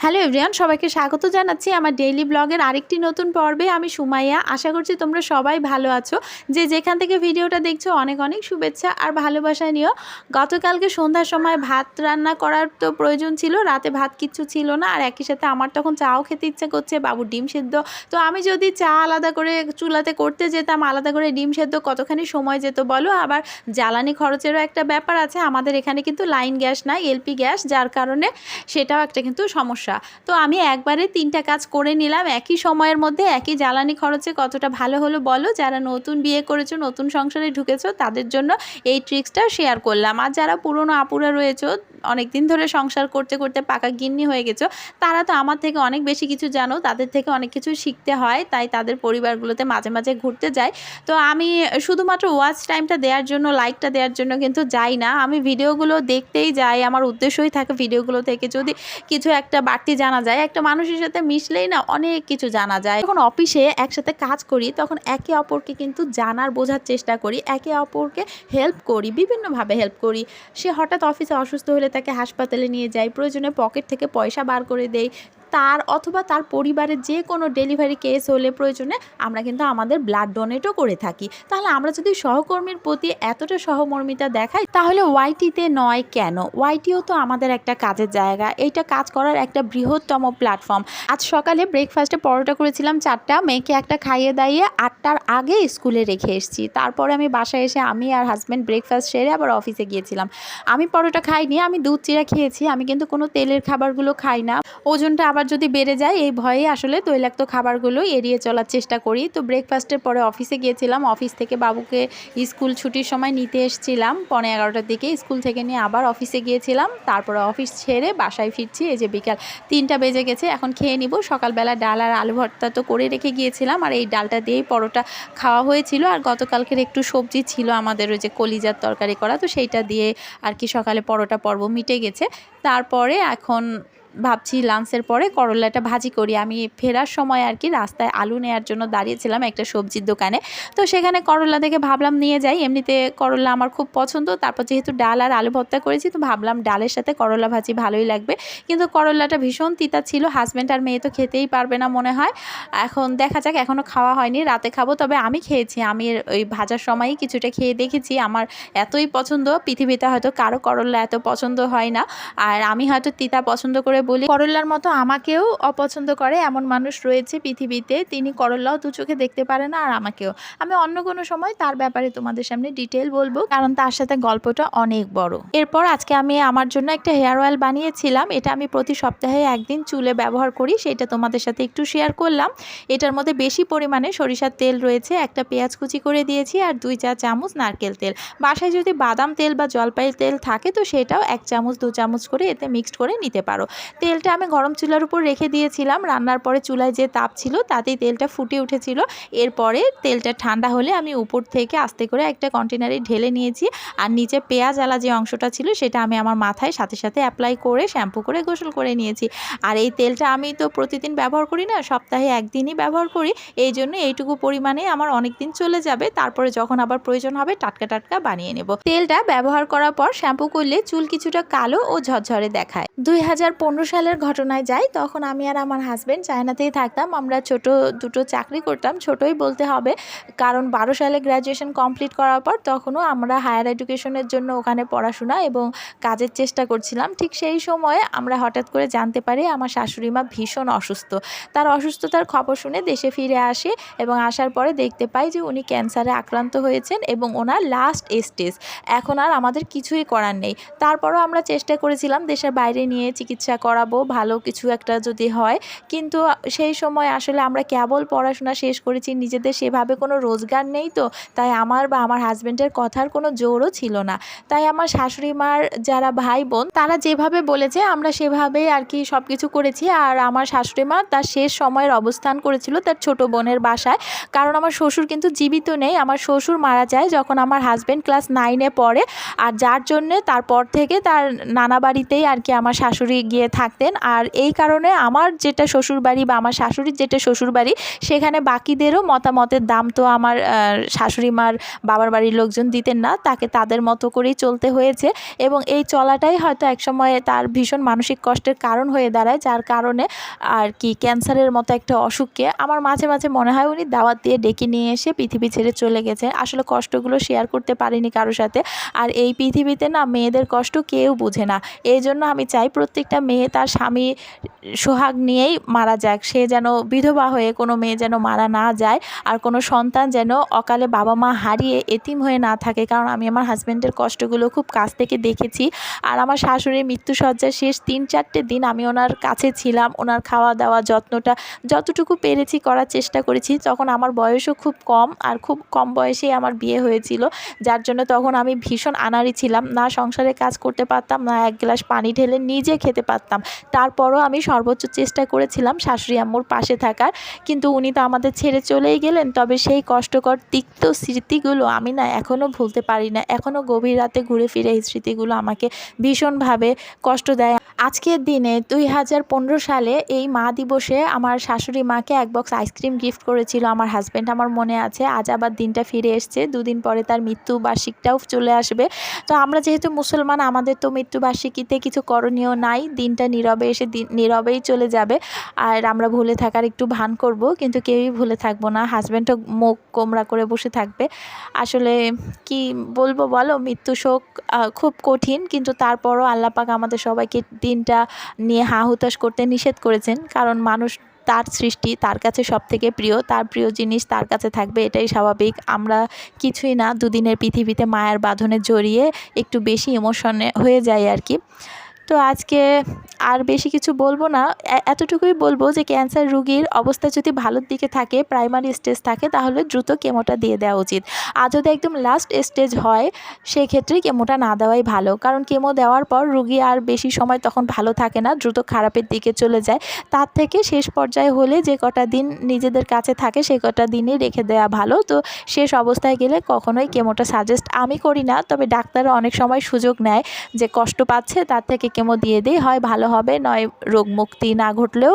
Hello everyone, সবাইকে স্বাগত জানাচ্ছি আমার ডেইলি ব্লগের আরেকটি নতুন পর্বে। আমি সুমাইয়া। আশা করছি তোমরা সবাই ভালো আছো। যে যেখান থেকে ভিডিওটা দেখছো অনেক অনেক শুভেচ্ছা আর ভালোবাসা নিও। গতকালকে সন্ধ্যার সময় ভাত রান্না করার তো প্রয়োজন ছিল, রাতে ভাত কিচ্ছু ছিল না, আর একই সাথে আমার তখন চাও খেতে ইচ্ছা করছে, বাবুর ডিম সেদ্ধ। তো আমি যদি চা আলাদা করে চুলাতে করতে যেতাম, আলাদা করে ডিম সেদ্ধ, কতখানি সময় যেত বলো। আবার জ্বালানি খরচেরও একটা ব্যাপার আছে, আমাদের এখানে কিন্তু লাইন গ্যাস নাই, এলপি গ্যাস, যার কারণে সেটাও একটা কিন্তু সমস্যা। তো আমি একবারে 3টা কাজ করে নিলাম একই সময়ের মধ্যে। একই জ্বালানি খরচে কতটা ভালো হলো বলো। যারা নতুন বিয়ে করেছো, নতুন সংসারে ঢুকেছো, তাদের জন্য এই ট্রিক্সটা শেয়ার করলাম। আর যারা পুরনো আপুরা রয়েছো, অনেক দিন ধরে সংসার করতে করতে পাকা গিন্নি হয়ে গেছো, তারা তো আমার থেকে অনেক বেশি কিছু জানো, তাদের থেকে অনেক কিছু শিখতে হয়, তাই তাদের পরিবারগুলোতে মাঝে মাঝে ঘুরতে যাই। তো আমি শুধুমাত্র ওয়াচ টাইমটা দেওয়ার জন্য, লাইকটা দেওয়ার জন্য কিন্তু যাই না, আমি ভিডিওগুলো দেখতেই যাই। আমার উদ্দেশ্যই থাকে ভিডিওগুলো থেকে যদি কিছু একটা বাড়তি জানা যায়। একটা মানুষের সাথে মিশলেই না অনেক কিছু জানা যায়। যখন অফিসে একসাথে কাজ করি তখন একে অপরকে কিন্তু জানার, বোঝার চেষ্টা করি, একে অপরকে হেল্প করি, বিভিন্নভাবে হেল্প করি। সে হঠাৎ অফিসে অসুস্থ হলে তাকে হাসপাতালে নিয়ে যাই, প্রয়োজনে পকেট থেকে পয়সা বার করে দেই, তার অথবা তার পরিবারের যে কোনো ডেলিভারি কেস হলে প্রয়োজনে আমরা কিন্তু আমাদের ব্লাড ডোনেটও করে থাকি। তাহলে আমরা যদি সহকর্মীর প্রতি এতটা সহমর্মিতা দেখাই, তাহলে ওয়াইটিতে নয় কেন? ওয়াইটিও তো আমাদের একটা কাজের জায়গা, এইটা কাজ করার একটা বৃহত্তম প্ল্যাটফর্ম। আজ সকালে ব্রেকফাস্টে পরোটা করেছিলাম 4টা, মেয়েকে একটা খাইয়ে দাইয়ে 8টার আগে স্কুলে রেখে এসেছি। তারপরে আমি বাসায় এসে আমি আর হাজব্যান্ড ব্রেকফাস্ট সেরে আবার অফিসে গিয়েছিলাম। আমি পরোটা খাইনি, আমি দুধ চিড়া খেয়েছি। আমি কিন্তু কোনো তেলের খাবারগুলো খাই না, ওজনটা আবার যদি বেড়ে যায় এই ভয়ে আসলে তৈলাক্ত খাবারগুলো এড়িয়ে চলার চেষ্টা করি। তো ব্রেকফাস্টের পরে অফিসে গিয়েছিলাম, অফিস থেকে বাবুকে স্কুল ছুটির সময় নিতে এসেছিলাম 11:15টার দিকে। স্কুল থেকে নিয়ে আবার অফিসে গিয়েছিলাম, তারপরে অফিস ছেড়ে বাসায় ফিরছি। এই যে বিকাল 3টা বেজে গেছে, এখন খেয়ে নিব। সকালবেলা ডাল আর আলু ভর্তা তো করে রেখে গিয়েছিলাম, আর এই ডালটা দিয়েই পরোটা খাওয়া হয়েছিল। আর গতকালকের একটু সবজি ছিল আমাদের, ওই যে কলিজার তরকারি করা, তো সেইটা দিয়ে আর কি সকালে পরোটা পর্ব মিটে গেছে। তারপরে এখন ভাবছি লাঞ্চের পরে করলাটা ভাজি করি। আমি ফেরার সময় আর কি রাস্তায় আলু নেওয়ার জন্য দাঁড়িয়েছিলাম একটা সবজির দোকানে, তো সেখানে করলা দেখে ভাবলাম নিয়ে যাই। এমনিতে করলা আমার খুব পছন্দ, তারপর যেহেতু ডাল আর আলু ভর্তা করেছি তো ভাবলাম ডালের সাথে করলা ভাজি ভালোই লাগবে। কিন্তু করলাটা ভীষণ তিতা ছিল, হাজব্যান্ড আর মেয়ে তো খেতেই পারবে না মনে হয়। এখন দেখা যাক, এখনও খাওয়া হয়নি, রাতে খাবো। তবে আমি খেয়েছি, আমি ওই ভাজার সময়ই কিছুটা খেয়ে দেখেছি। আমার এতই পছন্দ, পৃথিবীতে হয়তো কারো করলা এত পছন্দ হয় না, আর আমি হয়তো তিতা পছন্দ করে বলি। করলার মতো আমাকেও অপছন্দ করে এমন মানুষ রয়েছে পৃথিবীতে, তিনি করলাও দু চোখে দেখতে পারে না, আর আমাকেও। আমি অন্য কোনো সময় তার ব্যাপারে তোমাদের সামনে ডিটেল বলবো, কারণ তার সাথে গল্পটা অনেক বড়। এরপর আজকে আমি আমার জন্য একটা হেয়ার অয়েল বানিয়েছিলাম, এটা আমি প্রতি সপ্তাহে একদিন চুলে ব্যবহার করি, সেটা তোমাদের সাথে একটু শেয়ার করলাম। এটার মধ্যে বেশি পরিমাণে সরিষার তেল রয়েছে, একটা পেঁয়াজ কুচি করে দিয়েছি, আর 2 চা চামচ নারকেল তেল। বাসায় যদি বাদাম তেল বা জলপাই তেল থাকে তো সেটাও 1 চামচ 2 চামচ করে এতে মিক্সড করে নিতে পারো। তেলটা আমি গরম চুলার উপর রেখে দিয়েছিলাম, রান্নার পরে চুলায় যে তাপ ছিল তাতেই তেলটা ফুটে উঠেছিল। এরপরে তেলটা ঠান্ডা হলে আমি উপর থেকে আস্তে করে একটা কন্টেনারে ঢেলে নিয়েছি, আর নিচে পেঁয়াজ আলা যে অংশটা ছিল সেটা আমি আমার মাথায় সাথে সাথে অ্যাপ্লাই করে শ্যাম্পু করে গোসল করে নিয়েছি। আর এই তেলটা আমি তো প্রতিদিন ব্যবহার করি না, সপ্তাহে একদিনই ব্যবহার করি, এই জন্য এইটুকু পরিমাণে আমার অনেক দিন চলে যাবে। তারপরে যখন আবার প্রয়োজন হবে টাটকা টাটকা বানিয়ে নেব। তেলটা ব্যবহার করার পর শ্যাম্পু করলে চুল কিছুটা কালো ও ঝরঝরে দেখায়। 2015 সালের ঘটনায় যাই, তখন আমি আর আমার হাজব্যান্ড চায়নাতেই থাকতাম। আমরা ছোট দুটো চাকরি করতাম, ছোটই বলতে হবে, কারণ 12 সালে গ্র্যাজুয়েশন কমপ্লিট করার পর তখনও আমরা হায়ার এডুকেশনের জন্য ওখানে পড়াশোনা এবং কাজের চেষ্টা করছিলাম। ঠিক সেই সময়ে আমরা হঠাৎ করে জানতে পারি আমার শাশুড়ি মা ভীষণ অসুস্থ। তার অসুস্থতার খবর শুনে দেশে ফিরে আসে, এবং আসার পরে দেখতে পাই যে উনি ক্যান্সারে আক্রান্ত হয়েছেন এবং ওনার লাস্ট স্টেজ। এখন আর আমাদের কিছুই করার নেই। তারপরও আমরা চেষ্টা করেছিলাম দেশের বাইরে নিয়ে চিকিৎসা করাবো, ভালো কিছু একটা যদি হয়, কিন্তু সেই সময় আসলে আমরা কেবল পড়াশোনা শেষ করেছি, নিজেদের সেভাবে কোনো রোজগার নেই, তো তাই আমার বা আমার হাজব্যান্ডের কথার কোনো জোরও ছিল না। তাই আমার শাশুড়ি মার যারা ভাই বোন তারা যেভাবে বলেছে আমরা সেভাবেই আর কি সব কিছু করেছি। আর আমার শাশুড়ি মা তার শেষ সময়ের অবস্থান করেছিল তার ছোট বোনের বাসায়, কারণ আমার শ্বশুর কিন্তু জীবিত নেই। আমার শ্বশুর মারা যায় যখন আমার হাজব্যান্ড ক্লাস 9-এ পড়ে, আর যার জন্যে তারপর থেকে তার নানা বাড়িতেই আর কি আমার শাশুড়ি গিয়ে থাকতেন। আর এই কারণে আমার যেটা শ্বশুরবাড়ি বা আমার শাশুড়ির যেটা শ্বশুরবাড়ি সেখানে বাকিদেরও মতামতের দাম তো আমার শাশুড়ি মার বাবার বাড়ির লোকজন দিতেন না, তাকে তাদের মতো করেই চলতে হয়েছে। এবং এই চলাটাই হয়তো একসময় তার ভীষণ মানসিক কষ্টের কারণ হয়ে দাঁড়ায়, যার কারণে আর কি ক্যান্সারের মতো একটা অসুখকে আমার মাঝে মাঝে মনে হয় উনি দাওয়াত দিয়ে ডেকে নিয়ে এসে পৃথিবী ছেড়ে চলে গেছে। আসলে কষ্টগুলো শেয়ার করতে পারিনি কারোর সাথে। আর এই পৃথিবীতে না মেয়েদের কষ্ট কেউ বুঝে না। এই জন্য আমি চাই প্রত্যেকটা মেয়ে তার স্বামী সোহাগ নিয়েই মারা যাক, সে যেন বিধবা হয়ে কোনো মেয়ে যেন মারা না যায়, আর কোনো সন্তান যেন অকালে বাবা মা হারিয়ে এতিম হয়ে না থাকে। কারণ আমি আমার হাজব্যান্ডের কষ্টগুলো খুব কাছ থেকে দেখেছি। আর আমার শাশুড়ির মৃত্যুসজ্জার শেষ 3-4টে দিন আমি ওনার কাছে ছিলাম, ওনার খাওয়া দাওয়া যত্নটা যতটুকু পেরেছি করার চেষ্টা করেছি। তখন আমার বয়সও খুব কম, আর খুব কম বয়সেই আমার বিয়ে হয়েছিল, যার জন্য তখন আমি ভীষণ আনাড়ি ছিলাম, না সংসারে কাজ করতে পারতাম, না এক গ্লাস পানি ঢেলে নিজে খেতে পারতাম। তারপরও আমি সর্বোচ্চ চেষ্টা করেছিলাম শাশুড়ি আম্মুর পাশে থাকার, কিন্তু উনি তো আমাদের ছেড়ে চলেই গেলেন। তবে সেই কষ্টকর তিক্ত স্মৃতিগুলো আমি না এখনও ভুলতে পারি না। এখনও গভীর রাতে ঘুরে ফিরে এই স্মৃতিগুলো আমাকে ভীষণভাবে কষ্ট দেয়। আজকের দিনে 2015 সালে এই মা দিবসে আমার শাশুড়ি মাকে এক বক্স আইসক্রিম গিফট করেছিল আমার হাজব্যান্ড, আমার মনে আছে। আজ আবার দিনটা ফিরে এসছে, দুদিন পরে তার মৃত্যুবার্ষিকটাও চলে আসবে। তো আমরা যেহেতু মুসলমান, আমাদের তো মৃত্যুবার্ষিকীতে কিছু করণীয় নাই, দিনটা নীরবে এসে নীরবেই চলে যাবে। আর আমরা ভুলে থাকার একটু ভান করব, কিন্তু কেউই ভুলে থাকবো না। হাজব্যান্ডও মুখ কোমড়া করে বসে থাকবে। আসলে কি বলবো বলো, মৃত্যু শোক খুব কঠিন, কিন্তু তারপরও আল্লাহ পাক আমাদের সবাইকে দিনটা নিয়ে হা হুতাশ করতে নিষেধ করেছেন। কারণ মানুষ তার সৃষ্টি, তার কাছে সবথেকে প্রিয়, তার প্রিয় জিনিস তার কাছে থাকবে, এটাই স্বাভাবিক। আমরা কিছুই না, দুদিনের পৃথিবীতে মায়ার বাঁধনে জড়িয়ে একটু বেশি ইমোশনে হয়ে যায় আর কি। তো আজকে আর বেশি কিছু বলবো না, এতটুকুই বলবো যে ক্যান্সার রোগীর অবস্থা যদি ভালোর দিকে থাকে, প্রাইমারি স্টেজ থাকে, তাহলে দ্রুত কেমোটা দিয়ে দেওয়া উচিত। আর যদি একদম লাস্ট স্টেজ হয় সেক্ষেত্রে কেমোটা না দেওয়াই ভালো। কারণ কেমো দেওয়ার পর রোগী আর বেশি সময় তখন ভালো থাকে না, দ্রুত খারাপের দিকে চলে যায়। তার থেকে শেষ পর্যায়ে হলে যে কটা দিন নিজেদের কাছে থাকে সে কটা দিনই রেখে দেওয়া ভালো। তো শেষ অবস্থায় গেলে কখনোই কেমোটা সাজেস্ট আমি করি না, তবে ডাক্তাররা অনেক সময় সুযোগ নেয় যে কষ্ট পাচ্ছে তার থেকে কেমো দিয়ে দিই, হয় ভালো হবে, নয় রোগ মুক্তি না ঘটলেও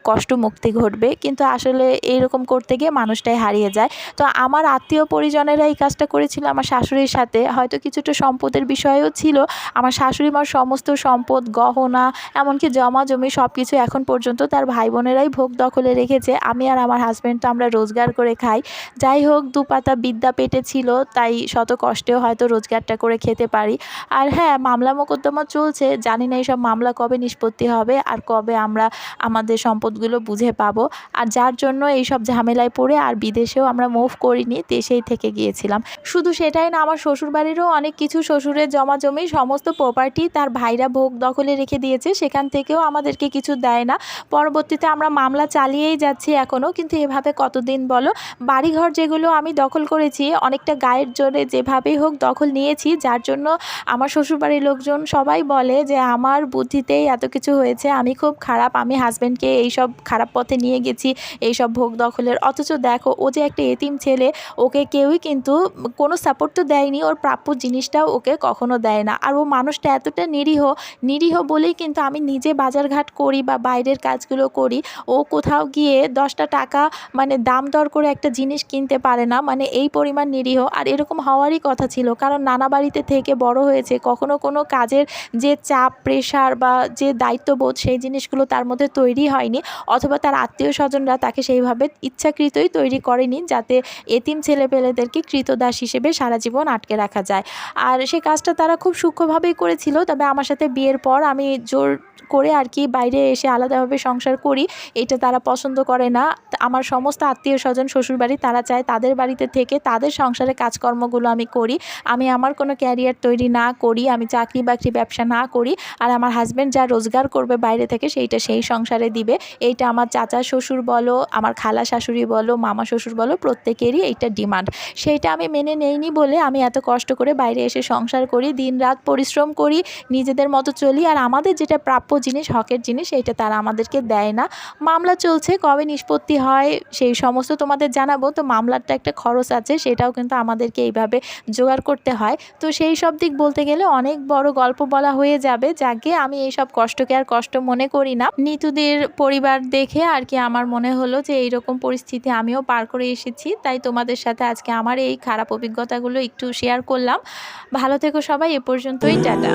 কষ্ট মুক্তি ঘটবে। কিন্তু আসলে এইরকম করতে গিয়ে মানুষটাই হারিয়ে যায়। তো আমার আত্মীয় পরিজনেরা এই কাজটা করেছিল আমার শাশুড়ির সাথে, হয়তো কিছুটা সম্পদের বিষয়ও ছিল। আমার শাশুড়ি মার সমস্ত সম্পদ, গহনা, এমনকি জমা জমি সব কিছু এখন পর্যন্ত তার ভাই বোনেরাই ভোগ দখলে রেখেছে। আমি আর আমার হাজব্যান্ড তো আমরা রোজগার করে খাই। যাই হোক, দুপাতা বিদ্যা পেটে ছিল, তাই শত কষ্টেও হয়তো রোজগারটা করে খেতে পারি। আর হ্যাঁ, মামলা মোকদ্দমা চলছে, জানি না এইসব মামলা কবে নিষ্পত্তি হবে আর কবে আমরা আমাদের সম্পদগুলো বুঝে পাবো। আর যার জন্য এইসব ঝামেলায় পড়ে আর বিদেশেও আমরা মুভ করিনি, দেশেই থেকে গিয়েছিলাম। শুধু সেটাই না, আমার শ্বশুরবাড়িরও অনেক কিছু, শ্বশুরের জমা জমি সমস্ত প্রপার্টি তার ভাইরা ভোগ দখলে রেখে দিয়েছে, সেখান থেকেও আমাদেরকে কিছু দেয় না। পরবর্তীতে আমরা মামলা চালিয়েই যাচ্ছি এখনও, কিন্তু এভাবে কতদিন বলো। বাড়িঘর যেগুলো আমি দখল করেছি অনেকটা গায়ের জোরে যেভাবেই হোক দখল নিয়েছি, যার জন্য আমার শ্বশুরবাড়ির লোকজন সবাই বলে যে আমার বুদ্ধিতেই এত কিছু হয়েছে, আমি খুব খারাপ, আমি হাজব্যান্ডকে এইসব খারাপ পথে নিয়ে গেছি এইসব ভোগ দখলের। অথচ দেখো, ও যে একটা এতিম ছেলে, ওকে কেউই কিন্তু কোনো সাপোর্ট তো দেয়নি, ওর প্রাপ্য জিনিসটাও ওকে কখনো দেয় না। আর ও মানুষটা এতটা নিরীহ, নিরীহ বলেই কিন্তু আমি নিজে বাজারঘাট করি বা বাইরের কাজগুলো করি। ও কোথাও গিয়ে 10টা টাকা মানে দাম দর করে একটা জিনিস কিনতে পারে না, মানে এই পরিমাণ নিরীহ। আর এরকম হওয়ারই কথা ছিল, কারণ নানা বাড়িতে থেকে বড় হয়েছে, কখনো কোনো কাজের যে চাপ, প্রেশার বা যে দায়িত্ববোধ সেই জিনিসগুলো তার মধ্যে তৈরি হয়নি, অথবা তার আত্মীয় স্বজনরা তাকে সেইভাবে ইচ্ছাকৃতই তৈরি করেনি যাতে এতিম ছেলেপেলেদেরকে কৃতদাস হিসেবে সারা জীবন আটকে রাখা যায়। আর সে কাজটা তারা খুব সূক্ষ্মভাবেই করেছিল। তবে আমার সাথে বিয়ের পর আমি জোর করে আর কি বাইরে এসে আলাদাভাবে সংসার করি, এটা তারা পছন্দ করে না। আমার সমস্ত আত্মীয় স্বজন শ্বশুরবাড়ি, তারা চায় তাদের বাড়িতে থেকে তাদের সংসারে কাজকর্মগুলো আমি করি, আমি আমার কোনো ক্যারিয়ার তৈরি না করি, আমি চাকরি বাকরি ব্যবসা না করি। আর আমার হাজব্যান্ড যা রোজগার করবে বাইরে থেকে সেইটা সেই সংসারে দিবে। এইটা আমার চাচা শ্বশুর বলো, আমার খালা শাশুড়ি বলো, মামা শ্বশুর বলো, প্রত্যেকেরই এইটা ডিমান্ড। সেইটা আমি মেনে নেইনি বলে আমি এত কষ্ট করে বাইরে এসে সংসার করি, দিনরাত পরিশ্রম করি, নিজেদের মতো চলি। আর আমাদের যেটা প্রাপ্য জিনিস, হকের জিনিস, এইটা তারা আমাদেরকে দেয় না। মামলা চলছে, কবে নিষ্পত্তি হয় সেই সমস্ত তোমাদের জানাবো। তো মামলারটা একটা খরচ আছে, সেটাও কিন্তু আমাদেরকে এইভাবে জোগাড় করতে হয়। তো সেই সব দিক বলতে গেলে অনেক বড় গল্প বলা হয়ে যাবে। যাই থাকে। আমি এইসব কষ্টকে আর কষ্ট মনে করি না। নিতুদের পরিবার দেখে আর কি আমার মনে হলো যে এইরকম পরিস্থিতি আমিও পার করে এসেছি, তাই তোমাদের সাথে আজকে আমার এই খারাপ অভিজ্ঞতাগুলো একটু শেয়ার করলাম। ভালো থেকো সবাই, এ পর্যন্তই, টাটা।